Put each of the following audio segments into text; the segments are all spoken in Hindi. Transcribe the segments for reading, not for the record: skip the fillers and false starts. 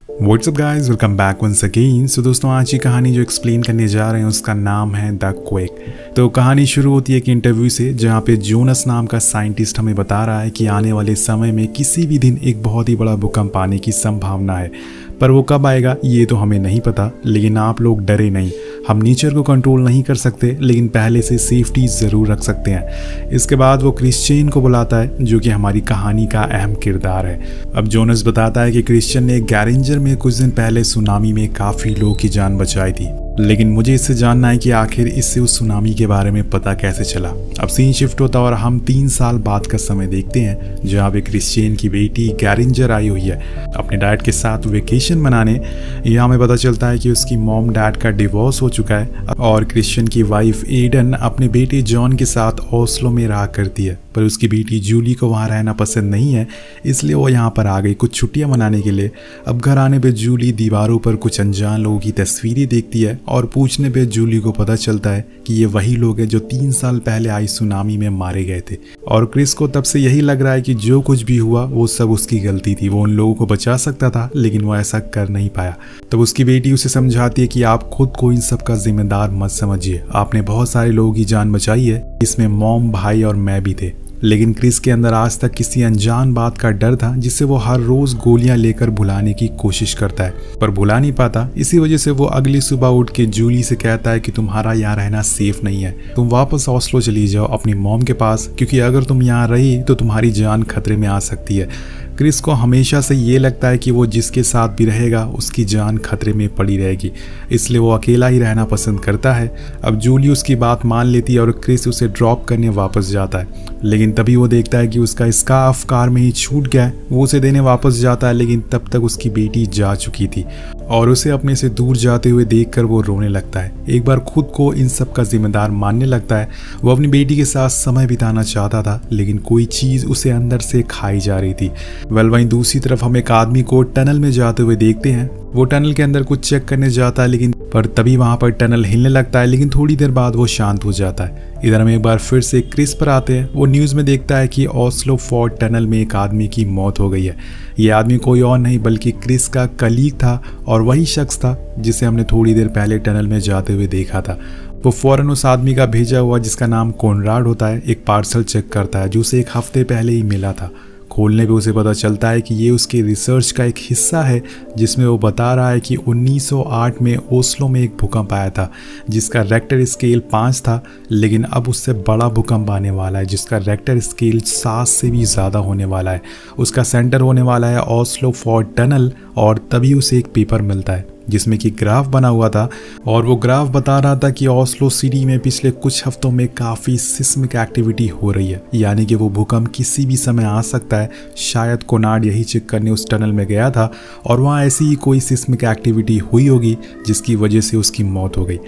WhatsApp guys, welcome back once again. So दोस्तों, आज की कहानी जो एक्सप्लेन करने जा रहे हैं उसका नाम है द क्वेक। तो कहानी शुरू होती है एक इंटरव्यू से, जहाँ पे जोनस नाम का साइंटिस्ट हमें बता रहा है कि आने वाले समय में किसी भी दिन एक बहुत ही बड़ा भूकंप आने की संभावना है, पर वो कब आएगा ये तो हमें नहीं पता। लेकिन आप लोग डरे नहीं, हम नेचर को कंट्रोल नहीं कर सकते, लेकिन पहले से सेफ्टी ज़रूर रख सकते हैं। इसके बाद वो क्रिश्चियन को बुलाता है, जो कि हमारी कहानी का अहम किरदार है। अब जोनस बताता है कि क्रिश्चियन ने गैरेंजर में कुछ दिन पहले सुनामी में काफ़ी लोगों की जान बचाई थी, लेकिन मुझे इससे जानना है कि आखिर इससे उस सुनामी के बारे में पता कैसे चला। अब सीन शिफ्ट होता है और हम 3 साल बाद का समय देखते हैं, जहाँ पे क्रिश्चियन की बेटी गैरेंजर आई हुई है अपने डैड के साथ वेकेशन मनाने। यहाँ हमें पता चलता है कि उसकी मॉम डैड का डिवोर्स हो चुका है और क्रिश्चियन की वाइफ एडन अपने बेटे जॉन के साथ ओस्लो में रहा करती है, पर उसकी बेटी जूली को वहाँ रहना पसंद नहीं है, इसलिए वो यहाँ पर आ गई कुछ छुट्टियाँ मनाने के लिए। अब घर आने पे जूली दीवारों पर कुछ अनजान लोगों की तस्वीरें देखती है और पूछने पे जूली को पता चलता है कि ये वही लोग हैं जो 3 साल पहले आई सुनामी में मारे गए थे। और क्रिस को तब से यही लग रहा है कि जो कुछ भी हुआ वो सब उसकी गलती थी, वो उन लोगों को बचा सकता था लेकिन वो ऐसा कर नहीं पाया। तब उसकी बेटी उसे समझाती है कि आप खुद को इन सब का जिम्मेदार मत समझिए, आपने बहुत सारे लोगों की जान बचाई है, इसमें मॉम, भाई और मैं भी थे। लेकिन क्रिस के अंदर आज तक किसी अनजान बात का डर था, जिससे वो हर रोज गोलियां लेकर भुलाने की कोशिश करता है, पर भुला नहीं पाता। इसी वजह से वो अगली सुबह उठ के जूली से कहता है कि तुम्हारा यहाँ रहना सेफ नहीं है, तुम वापस ओस्लो चली जाओ अपनी मॉम के पास, क्योंकि अगर तुम यहाँ रही तो तुम्हारी जान खतरे में आ सकती है। क्रिस को हमेशा से ये लगता है कि वो जिसके साथ भी रहेगा उसकी जान खतरे में पड़ी रहेगी, इसलिए वो अकेला ही रहना पसंद करता है। अब जूली उसकी बात मान लेती है और क्रिस उसे ड्रॉप करने वापस जाता है, लेकिन तभी वो देखता है कि उसका स्कार्फ कार में ही छूट गया है। वो उसे देने वापस जाता है, लेकिन तब तक उसकी बेटी जा चुकी थी और उसे अपने से दूर जाते हुए देखकर वो रोने लगता है। एक बार खुद को इन सब का जिम्मेदार मानने लगता है। वो अपनी बेटी के साथ समय बिताना चाहता था, लेकिन कोई चीज़ उसे अंदर से खाई जा रही थी। वहीं दूसरी तरफ हम एक आदमी को टनल में जाते हुए देखते हैं। वो टनल के अंदर कुछ चेक करने जाता है, लेकिन तभी वहां पर टनल हिलने लगता है, लेकिन थोड़ी देर बाद वो शांत हो जाता है। इधर हम एक बार फिर से क्रिस पर आते हैं। वो न्यूज़ में देखता है कि ओस्लो फोर्ट टनल में एक आदमी की मौत हो गई है। ये आदमी कोई और नहीं बल्कि क्रिस का कलीग था और वही शख्स था जिसे हमने थोड़ी देर पहले टनल में जाते हुए देखा था। वो फौरन उस आदमी का भेजा हुआ, जिसका नाम कोनराड होता है, एक पार्सल चेक करता है जो उसे 1 हफ्ते पहले ही मिला था। खोलने पे उसे पता चलता है कि ये उसके रिसर्च का एक हिस्सा है, जिसमें वो बता रहा है कि 1908 में ओस्लो में एक भूकंप आया था जिसका रेक्टर स्केल 5 था, लेकिन अब उससे बड़ा भूकंप आने वाला है जिसका रेक्टर स्केल 7 से भी ज़्यादा होने वाला है। उसका सेंटर होने वाला है ओस्लो फोर्ट टनल, और तभी उसे एक पेपर मिलता है जिसमें कि ग्राफ बना हुआ था, और वो ग्राफ बता रहा था कि ओस्लो सिटी में पिछले कुछ हफ्तों में काफ़ी सिस्मिक एक्टिविटी हो रही है, यानी कि वो भूकंप किसी भी समय आ सकता है। शायद कोनार्ड यही चेक करने उस टनल में गया था और वहाँ ऐसी ही कोई सिस्मिक एक्टिविटी हुई होगी जिसकी वजह से उसकी मौत हो गई।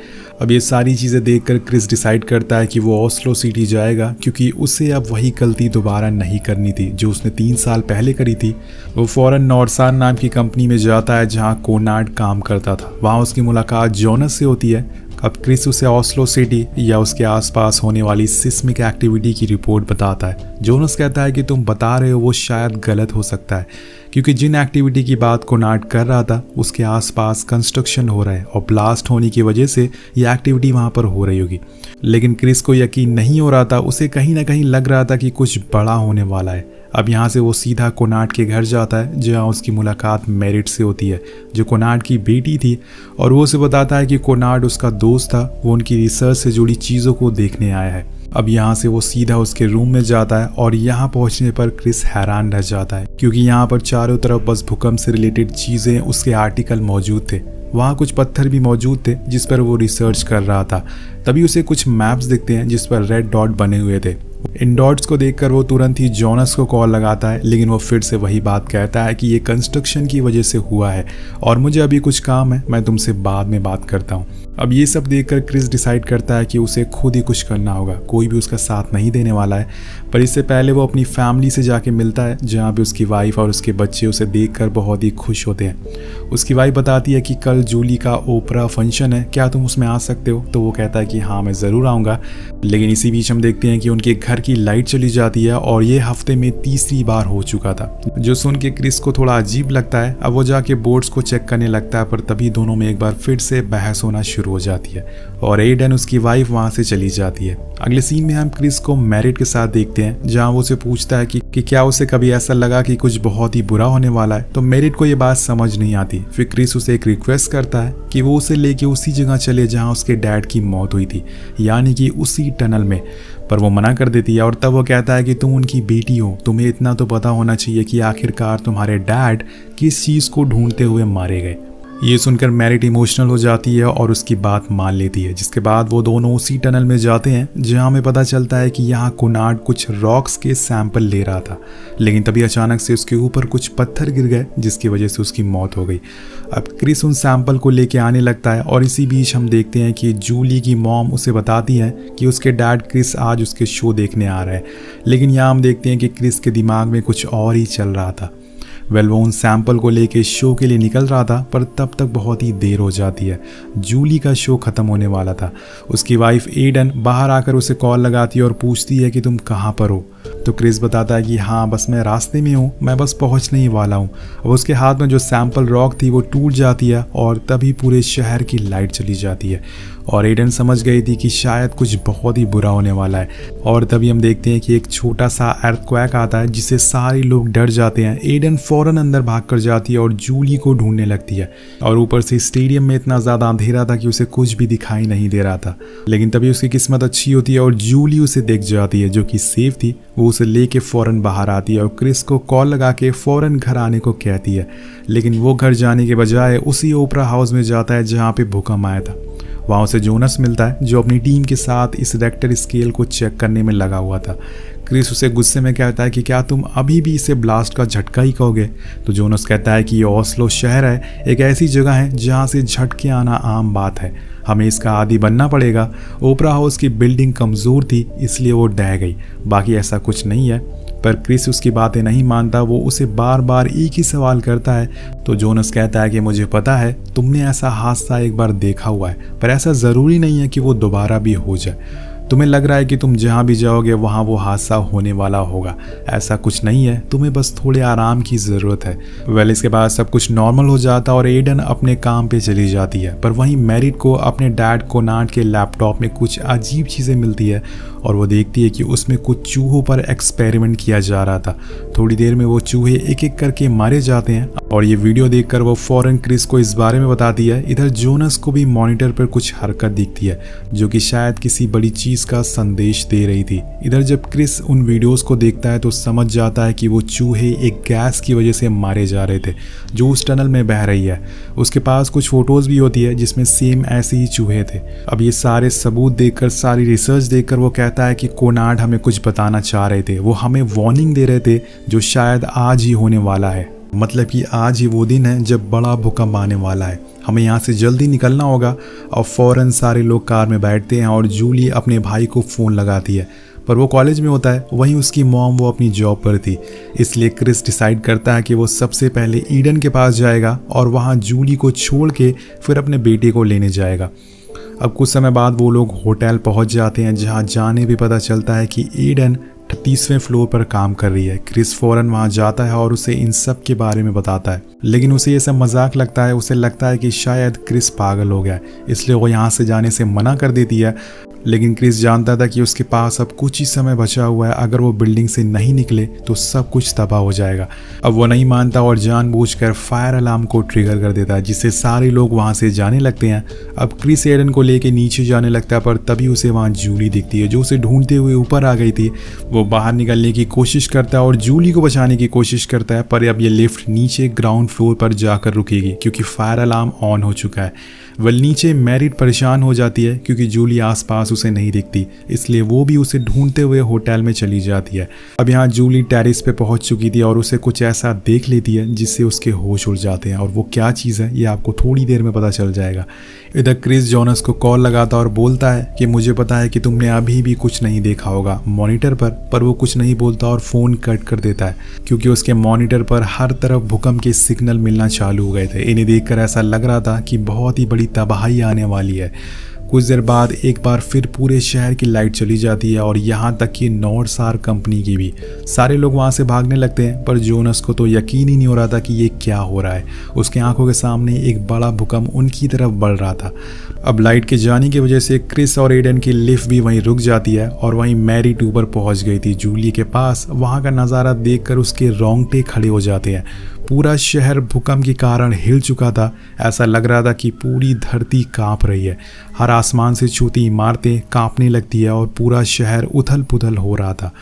अब ये सारी चीज़ें देखकर क्रिस डिसाइड करता है कि वो ओस्लो सिटी जाएगा, क्योंकि उसे अब वही गलती दोबारा नहीं करनी थी जो उसने 3 साल पहले करी थी। वो फौरन नॉर्सान नाम की कंपनी में जाता है जहाँ कोनार्ड काम करता था। वहाँ उसकी मुलाकात जोनस से होती है। अब क्रिस उसे ओस्लो सिटी या उसके आसपास होने वाली सिस्मिक एक्टिविटी की रिपोर्ट बताता है। जोनस कहता है कि तुम बता रहे हो वो शायद गलत हो सकता है, क्योंकि जिन एक्टिविटी की बात कोनार्ड कर रहा था उसके आसपास कंस्ट्रक्शन हो रहा है और ब्लास्ट होने की वजह से ये एक्टिविटी वहाँ पर हो रही होगी। लेकिन क्रिस को यकीन नहीं हो रहा था, उसे कहीं ना कहीं लग रहा था कि कुछ बड़ा होने वाला है। अब यहाँ से वो सीधा कोनार्ड के घर जाता है, जहाँ उसकी मुलाकात मेरिट से होती है, जो कोनार्ड की बेटी थी, और वो उसे बताता है कि कोनार्ड उसका दोस्त था, वो उनकी रिसर्च से जुड़ी चीज़ों को देखने आया है। अब यहाँ से वो सीधा उसके रूम में जाता है और यहाँ पहुँचने पर क्रिस हैरान रह जाता है, क्योंकि यहाँ पर चारों तरफ बस भूकंप से रिलेटेड चीज़ें, उसके आर्टिकल मौजूद थे। वहाँ कुछ पत्थर भी मौजूद थे जिस पर वो रिसर्च कर रहा था। तभी उसे कुछ मैप्स दिखते हैं जिस पर रेड डॉट बने हुए थे। इन डॉट्स को देखकर वो तुरंत ही जोनस को कॉल लगाता है, लेकिन वो फिर से वही बात कहता है कि ये कंस्ट्रक्शन की वजह से हुआ है और मुझे अभी कुछ काम है, मैं तुमसे बाद में बात करता हूँ। अब ये सब देखकर क्रिस डिसाइड करता है कि उसे खुद ही कुछ करना होगा, कोई भी उसका साथ नहीं देने वाला है। पर इससे पहले वो अपनी फैमिली से जाके मिलता है, जहाँ पे उसकी वाइफ और उसके बच्चे उसे देखकर बहुत ही खुश होते हैं। उसकी वाइफ बताती है कि कल जूली का ओपरा फंक्शन है, क्या तुम उसमें आ सकते हो? तो वो कहता है कि हाँ मैं ज़रूर आऊँगा। लेकिन इसी बीच हम देखते हैं कि उनके घर की लाइट चली जाती है और ये हफ्ते में तीसरी बार हो चुका था, जो सुन के क्रिस को थोड़ा अजीब लगता है। अब वो जाके बोर्ड्स को चेक करने लगता है, पर तभी दोनों में एक बार फिर से बहस होना शुरू हो जाती है और एडन उसकी वाइफ वहां से चली जाती है। अगले सीन में हम क्रिस को मैरिट के साथ देखते हैं, जहां वो उसे पूछता है कि क्या उसे कभी ऐसा लगा कि कुछ बहुत ही बुरा होने वाला है। तो मैरिट को ये बात समझ नहीं आती। फिर क्रिस उसे एक रिक्वेस्ट करता है कि वो उसे लेके उसी जगह चले जहां उसके डैड की मौत हुई थी, यानी कि उसी टनल में। पर वो मना कर देती है और तब वो कहता है कि तुम उनकी बेटी हो, तुम्हें इतना तो पता होना चाहिए कि आखिरकार तुम्हारे डैड किस चीज़ को ढूंढते हुए मारे गए। ये सुनकर मैरिट इमोशनल हो जाती है और उसकी बात मान लेती है, जिसके बाद वो दोनों उसी टनल में जाते हैं जहां हमें पता चलता है कि यहाँ कोनार्ड कुछ रॉक्स के सैंपल ले रहा था, लेकिन तभी अचानक से उसके ऊपर कुछ पत्थर गिर गए जिसकी वजह से उसकी मौत हो गई। अब क्रिस उन सैंपल को लेके आने लगता है और इसी बीच हम देखते हैं कि जूली की मॉम उसे बताती है कि उसके डैड क्रिस आज उसके शो देखने आ रहा है, लेकिन यहाँ हम देखते हैं कि क्रिस के दिमाग में कुछ और ही चल रहा था। वो उन सैंपल को लेके शो के लिए निकल रहा था, पर तब तक बहुत ही देर हो जाती है। जूली का शो ख़त्म होने वाला था। उसकी वाइफ एडन बाहर आकर उसे कॉल लगाती है और पूछती है कि तुम कहाँ पर हो। तो क्रिस बताता है कि हाँ बस मैं रास्ते में हूँ, मैं बस पहुँचने ही वाला हूँ। अब उसके हाथ में जो सैंपल रॉक थी वो टूट जाती है और तभी पूरे शहर की लाइट चली जाती है और एडन समझ गई थी कि शायद कुछ बहुत ही बुरा होने वाला है। और तभी हम देखते हैं कि एक छोटा सा अर्थक्वेक आता है जिससे सारे लोग डर जाते हैं। एडन फौरन अंदर भाग कर जाती है और जूली को ढूंढने लगती है और ऊपर से स्टेडियम में इतना ज़्यादा अंधेरा था कि उसे कुछ भी दिखाई नहीं दे रहा था। लेकिन तभी उसकी किस्मत अच्छी होती है और जूली उसे देख जाती है, जो कि सेफ थी। वो उसे लेके फौरन बाहर आती है और क्रिस को कॉल लगा के फौरन घर आने को कहती है, लेकिन वो घर जाने के बजाय उसी ओपरा हाउस में जाता है जहाँ पे भूकंप आया था। वहाँ उसे जोनस मिलता है, जो अपनी टीम के साथ इस रेक्टर स्केल को चेक करने में लगा हुआ था। क्रिस उसे गुस्से में कहता है कि क्या तुम अभी भी इसे ब्लास्ट का झटका ही कहोगे। तो जोनस कहता है कि ये ओस्लो शहर है, एक ऐसी जगह है जहाँ से झटके आना आम बात है, हमें इसका आदी बनना पड़ेगा। ओपरा हाउस की बिल्डिंग कमज़ोर थी इसलिए वो ढह गई, बाकी ऐसा कुछ नहीं है। पर क्रिस उसकी बातें नहीं मानता। वो उसे बार बार एक ही सवाल करता है। तो जोनस कहता है कि मुझे पता है तुमने ऐसा हादसा एक बार देखा हुआ है, पर ऐसा ज़रूरी नहीं है कि वो दोबारा भी हो जाए। तुम्हें लग रहा है कि तुम जहाँ भी जाओगे वहाँ वो हादसा होने वाला होगा, ऐसा कुछ नहीं है, तुम्हें बस थोड़े आराम की ज़रूरत है। इसके बाद सब कुछ नॉर्मल हो जाता और एडन अपने काम पे चली जाती है। पर वहीं मैरिट को अपने डैड कोनार्ड के लैपटॉप में कुछ अजीब चीज़ें मिलती है और वो देखती है कि उसमें कुछ चूहों पर एक्सपेरिमेंट किया जा रहा था। थोड़ी देर में वो चूहे एक एक करके मारे जाते हैं और ये वीडियो देखकर वो फौरन क्रिस को इस बारे में बताती है। इधर जोनस को भी मॉनिटर पर कुछ हरकत दिखती है जो कि शायद किसी बड़ी चीज का संदेश दे रही थी। इधर जब क्रिस उन वीडियोस को देखता है तो समझ जाता है कि वो चूहे एक गैस की वजह से मारे जा रहे थे जो उस टनल में बह रही है। उसके पास कुछ फोटोज भी होती है जिसमें सेम ऐसे ही चूहे थे। अब ये सारे सबूत देखकर, सारी रिसर्च देखकर वो कहता है कि कोनार्ड हमें कुछ बताना चाह रहे थे, वो हमें वार्निंग दे रहे थे जो शायद आज ही होने वाला है। मतलब कि आज ही वो दिन है जब बड़ा भूकंप आने वाला है, हमें यहाँ से जल्दी निकलना होगा। और फौरन सारे लोग कार में बैठते हैं और जूली अपने भाई को फ़ोन लगाती है, पर वो कॉलेज में होता है। वहीं उसकी मॉम वो अपनी जॉब पर थी, इसलिए क्रिस डिसाइड करता है कि वो सबसे पहले ईडन के पास जाएगा और वहाँ जूली को छोड़ के फिर अपने बेटे को लेने जाएगा। अब कुछ समय बाद वो लोग होटल पहुँच जाते हैं, जहाँ जाने भी पता चलता है कि ईडन 38वें फ्लोर पर काम कर रही है। क्रिस फौरन वहां जाता है और उसे इन सब के बारे में बताता है, लेकिन उसे ये सब मजाक लगता है। उसे लगता है कि शायद क्रिस पागल हो गया, इसलिए वो यहाँ से जाने से मना कर देती है। लेकिन क्रिस जानता था कि उसके पास अब कुछ ही समय बचा हुआ है, अगर वो बिल्डिंग से नहीं निकले तो सब कुछ तबाह हो जाएगा। अब वो नहीं मानता और जानबूझकर फायर अलार्म को ट्रिगर कर देता है, जिससे सारे लोग वहां से जाने लगते हैं। अब क्रिस एडन को लेके नीचे जाने लगता है, पर तभी उसे वहां जूली दिखती है जो उसे ढूंढते हुए ऊपर आ गई थी। वो बाहर निकलने की कोशिश करता है और जूली को बचाने की कोशिश करता है, पर अब ये लिफ्ट नीचे ग्राउंड फ्लोर पर जाकर रुकेगी क्योंकि फायर अलार्म ऑन हो चुका है। नीचे मैरिट परेशान हो जाती है क्योंकि जूली आसपास उसे नहीं दिखती, इसलिए वो भी उसे ढूंढते हुए होटल में चली जाती है। अब यहाँ जूली टेरेस पे पहुंच चुकी थी और उसे कुछ ऐसा देख लेती है जिससे उसके होश उड़ जाते हैं, और वो क्या चीज़ है ये आपको थोड़ी देर में पता चल जाएगा। इधर क्रिस जोनस को कॉल लगाता और बोलता है कि मुझे पता है कि तुमने अभी भी कुछ नहीं देखा होगा मॉनिटर पर वो कुछ नहीं बोलता और फ़ोन कट कर देता है क्योंकि उसके मॉनिटर पर हर तरफ भूकंप के सिग्नल मिलना चालू हो गए थे। इन्हें देखकर ऐसा लग रहा था कि बहुत ही बड़ी तबाही आने वाली है। कुछ देर बाद एक बार फिर पूरे शहर की लाइट चली जाती है और यहाँ तक कि नॉर्थ स्टार कंपनी की भी। सारे लोग वहाँ से भागने लगते हैं, पर जोनस को तो यकीन ही नहीं हो रहा था कि ये क्या हो रहा है। उसके आंखों के सामने एक बड़ा भूकंप उनकी तरफ बढ़ रहा था। अब लाइट के जाने की वजह से क्रिस और एडन की लिफ्ट भी वहीं रुक जाती है और वहीं मैरिट ऊपर पहुंच गई थी जूली के पास। वहाँ का नज़ारा देखकर उसके रोंगटे खड़े हो जाते हैं। पूरा शहर भूकंप के कारण हिल चुका था। ऐसा लग रहा था कि पूरी धरती कांप रही है। हर आसमान से छूती इमारतें कांपने लगती है और पूरा शहर उथल पुथल हो रहा था।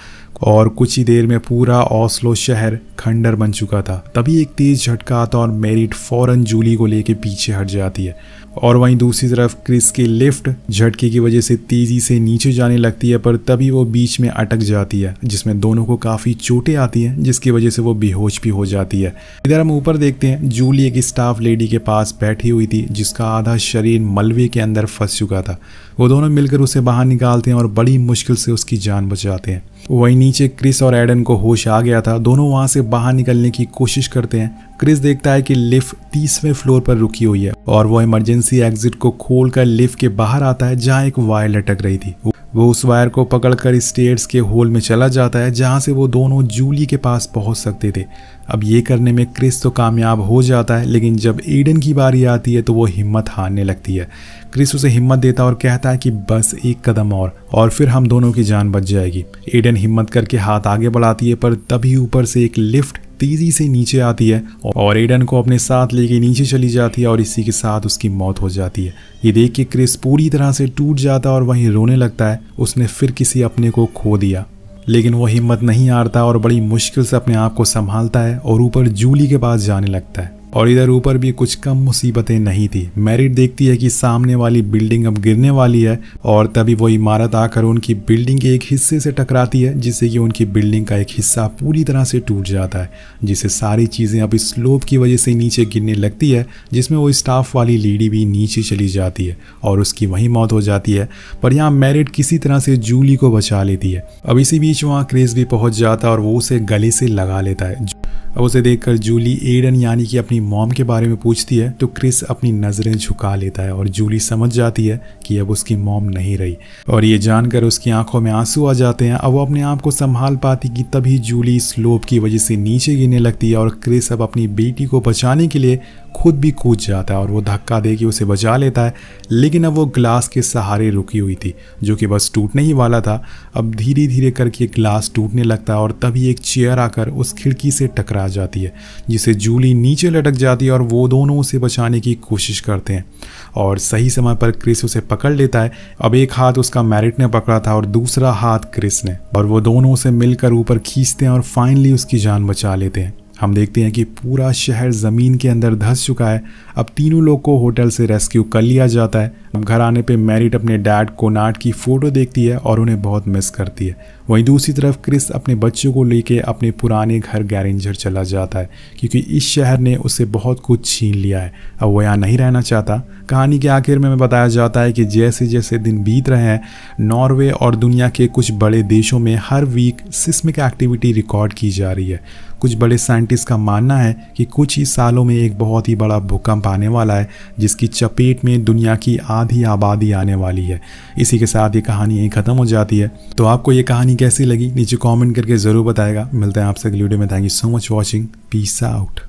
और कुछ ही देर में पूरा ओस्लो शहर खंडर बन चुका था। तभी एक तेज झटका आता और मैरिट फौरन जूली को लेके पीछे हट जाती है। और वहीं दूसरी तरफ क्रिस की लिफ्ट झटके की वजह से तेजी से नीचे जाने लगती है, पर तभी वो बीच में अटक जाती है, जिसमें दोनों को काफ़ी चोटें आती हैं, जिसकी वजह से वो बेहोश भी हो जाती है। इधर हम ऊपर देखते हैं, जूली एक स्टाफ लेडी के पास बैठी हुई थी जिसका आधा शरीर मलबे के अंदर फंस चुका था। वो दोनों मिलकर उसे बाहर निकालते हैं और बड़ी मुश्किल से उसकी जान बचाते हैं। वहीं नीचे क्रिस और एडन को होश आ गया था। दोनों वहां से बाहर निकलने की कोशिश करते हैं। क्रिस देखता है कि लिफ्ट 30वें फ्लोर पर रुकी हुई है और वो इमरजेंसी एग्जिट को खोलकर लिफ्ट के बाहर आता है जहां एक वायर लटक रही थी। वो उस वायर को पकड़कर स्टेयर्स के होल में चला जाता है जहां से वो दोनों जूली के पास पहुंच सकते थे। अब ये करने में क्रिस तो कामयाब हो जाता है, लेकिन जब एडन की बारी आती है तो वो हिम्मत हारने लगती है। क्रिस उसे हिम्मत देता और कहता है कि बस एक कदम और फिर हम दोनों की जान बच जाएगी। एडन हिम्मत करके हाथ आगे बढ़ाती है, पर तभी ऊपर से एक लिफ्ट तेजी से नीचे आती है और एडन को अपने साथ लेके नीचे चली जाती है और इसी के साथ उसकी मौत हो जाती है। ये देख के क्रिस पूरी तरह से टूट जाता है और वहीं रोने लगता है। उसने फिर किसी अपने को खो दिया, लेकिन वो हिम्मत नहीं हारता और बड़ी मुश्किल से अपने आप को संभालता है और ऊपर जूली के पास जाने लगता है। और इधर ऊपर भी कुछ कम मुसीबतें नहीं थी। मैरिट देखती है कि सामने वाली बिल्डिंग अब गिरने वाली है और तभी वो इमारत आकर उनकी बिल्डिंग के एक हिस्से से टकराती है, जिससे कि उनकी बिल्डिंग का एक हिस्सा पूरी तरह से टूट जाता है, जिससे सारी चीज़ें अब इस स्लोप की वजह से नीचे गिरने लगती है, जिसमें वो स्टाफ वाली लेडी भी नीचे चली जाती है और उसकी वहीं मौत हो जाती है। पर यहाँ मैरिट किसी तरह से जूली को बचा लेती है। अब इसी बीच वहाँ क्रिस भी पहुँच जाता है और वो उसे गले से लगा लेता है। अब उसे देखकर जूली एडन यानी कि अपनी मॉम के बारे में पूछती है तो क्रिस अपनी नज़रें झुका लेता है और जूली समझ जाती है कि अब उसकी मॉम नहीं रही और ये जानकर उसकी आंखों में आंसू आ जाते हैं। अब वो अपने आप को संभाल पाती कि तभी जूली स्लोप की वजह से नीचे गिरने लगती है और क्रिस अब अपनी बेटी को बचाने के लिए खुद भी कूद जाता है और वो धक्का दे के उसे बचा लेता है। लेकिन अब वो ग्लास के सहारे रुकी हुई थी जो कि बस टूटने ही वाला था। अब धीरे धीरे करके ग्लास टूटने लगता है और तभी एक चेयर आकर उस खिड़की से टकरा जाती है, जिसे जूली नीचे लटक जाती है और वो दोनों उसे बचाने की कोशिश करते हैं और सही समय पर क्रिस उसे पकड़ लेता है। अब एक हाथ उसका मैरिट ने पकड़ा था और दूसरा हाथ क्रिस ने, और वो दोनों उसे मिलकर ऊपर खींचते हैं और फाइनली उसकी जान बचा लेते हैं। हम देखते हैं कि पूरा शहर ज़मीन के अंदर धंस चुका है। अब तीनों लोग को होटल से रेस्क्यू कर लिया जाता है। अब घर आने पे मैरिट अपने डैड कोनार्ड की फ़ोटो देखती है और उन्हें बहुत मिस करती है। वहीं दूसरी तरफ क्रिस अपने बच्चों को लेके अपने पुराने घर गैरेंजर चला जाता है, क्योंकि इस शहर ने उससे बहुत कुछ छीन लिया है। अब वो यहाँ नहीं रहना चाहता। कहानी के आखिर में बताया जाता है कि जैसे जैसे दिन बीत रहे हैं, नॉर्वे और दुनिया के कुछ बड़े देशों में हर वीक सिस्मिक एक्टिविटी रिकॉर्ड की जा रही है। कुछ बड़े साइंटिस्ट का मानना है कि कुछ ही सालों में एक बहुत ही बड़ा भूकंप आने वाला है, जिसकी चपेट में दुनिया की आधी आबादी आने वाली है। इसी के साथ ये कहानी यहीं ख़त्म हो जाती है। तो आपको ये कहानी कैसी लगी नीचे कमेंट करके ज़रूर बताएगा। मिलते हैं आपसे अगली वीडियो में। Thank you so much watching. Peace out.